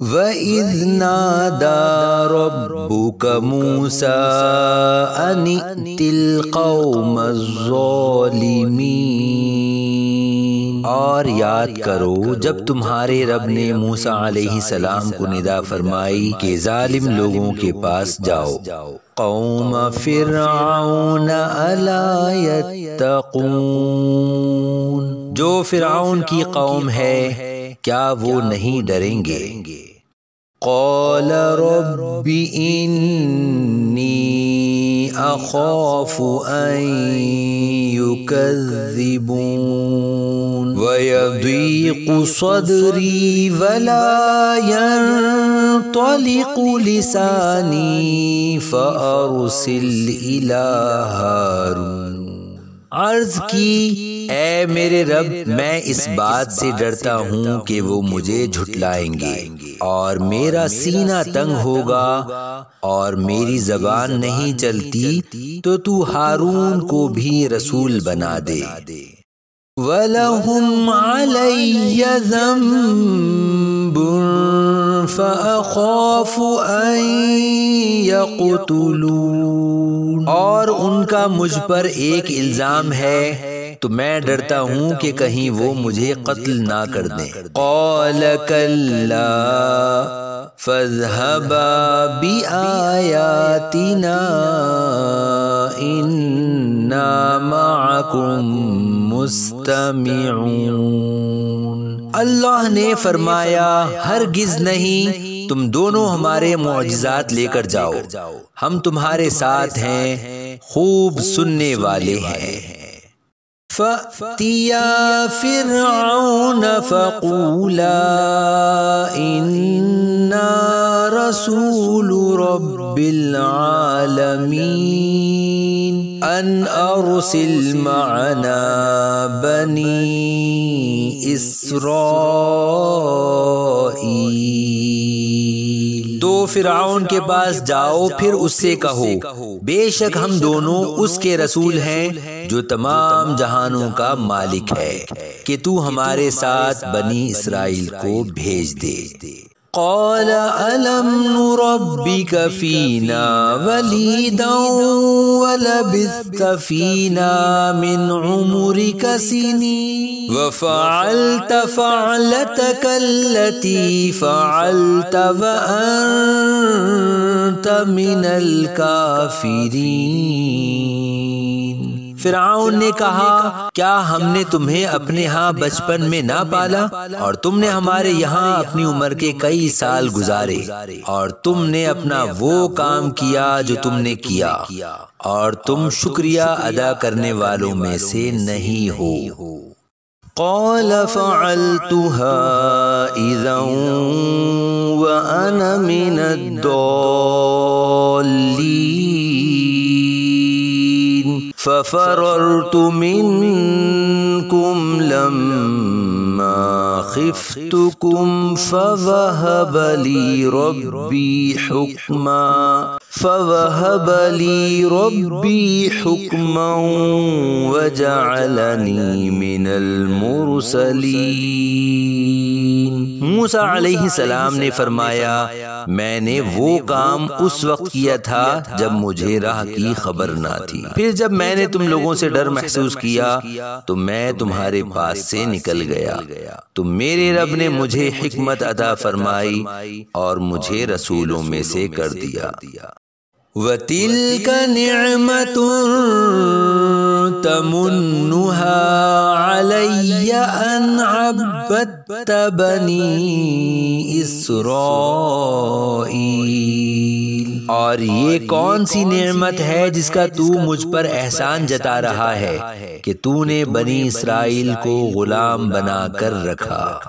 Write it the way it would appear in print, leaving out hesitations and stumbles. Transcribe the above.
وَإِذْ نَادَى رَبُّكَ مُوسَىٰ أَنِ ائْتِ الْقَوْمَ الظَّالِمِينَ، اور یاد کرو جب تمہارے رب نے موسیٰ علیہ السلام کو ندا فرمائی کہ ظالم لوگوں کے پاس جاؤ۔ قوم فرعون الا یتقون، جو فرعون کی قوم ہے کیا وہ نہیں ڈریں گے؟ قال رب انی اخاف ان یکذبون ویضیق صدری ولا ينطلق لسانی فارسل الی ہارون۔ عرض کی اے میرے رب، میں اس بات سے ڈرتا ہوں کہ وہ مجھے جھٹلائیں گے اور میرا سینہ تنگ ہوگا اور میری زبان نہیں چلتی، تو ہارون کو بھی رسول بنا دے۔ وَلَهُمْ عَلَيَّ ذَنبٌ فَأَخَافُ أَن يَقْتُلُونَ، اور ان کا مجھ پر ایک الزام ہے تو میں ڈرتا ہوں کہ کہیں وہ مجھے قتل نہ کر دیں۔ قَالَ كَلَّا فَاذْهَبَا بِآيَاتِنَا إِنَّا مَعَكُمْ مستمعون۔ اللہ نے فرمایا ہرگز نہیں، تم دونوں ہمارے معجزات لے کر جاؤ، ہم تمہارے ساتھ ہیں، خوب سننے والے ہیں۔ فَأْتِيَا فِرْعَوْنَ فَقُولَا إِنَّا رَسُولُ رَبِّ الْعَالَمِينَ أَنْ أَرْسِلْ مَعَنَا بَنِي إِسْرَائِيلَ۔ تو فرعون کے پاس جاؤ، پھر اس سے کہو بے شک ہم دونوں اس کے رسول ہیں جو تمام جہانوں کا مالک ہے، کہ تو ہمارے ساتھ بنی اسرائیل کو بھیج دے۔ قال ألم نربك فينا وليدا ولبثت فينا من عمرك سنين وفعلت فعلتك التي فعلت وأنت من الكافرين۔ فرعون نے کہا کیا ہم نے تمہیں اپنے ہاں بچپن میں نہ پالا، اور تم نے ہمارے یہاں اپنی عمر کے کئی سال گزارے، اور تم نے اپنا وہ کام کیا جو تم نے کیا، اور تم شکریہ ادا کرنے والوں میں سے نہیں ہو۔ قال فعلتها إذا وأنا من الضالين ففررت منكم لما خفتكم فوهب لي ربي حكما وجعلني من المرسلين۔ موسیٰ علیہ السلام نے فرمایا میں نے وہ کام اس وقت کیا تھا جب مجھے راہ کی خبر نہ تھی، پھر جب میں نے تم لوگوں سے ڈر محسوس کیا تو میں تمہارے پاس سے نکل گیا، تو میرے رب نے مجھے حکمت عطا فرمائی اور مجھے رسولوں میں سے کر دیا۔ وَتِلْكَ نِعْمَةٌ تَمُنُّهَا عَلَيَّ أَنْ عَبَّدتَّ بَنِي إِسْرَائِيلَ، اور یہ کون سی نعمت ہے جس کا تو مجھ پر احسان جتا رہا ہے کہ تو نے بنی اسرائیل کو غلام بنا کر رکھا۔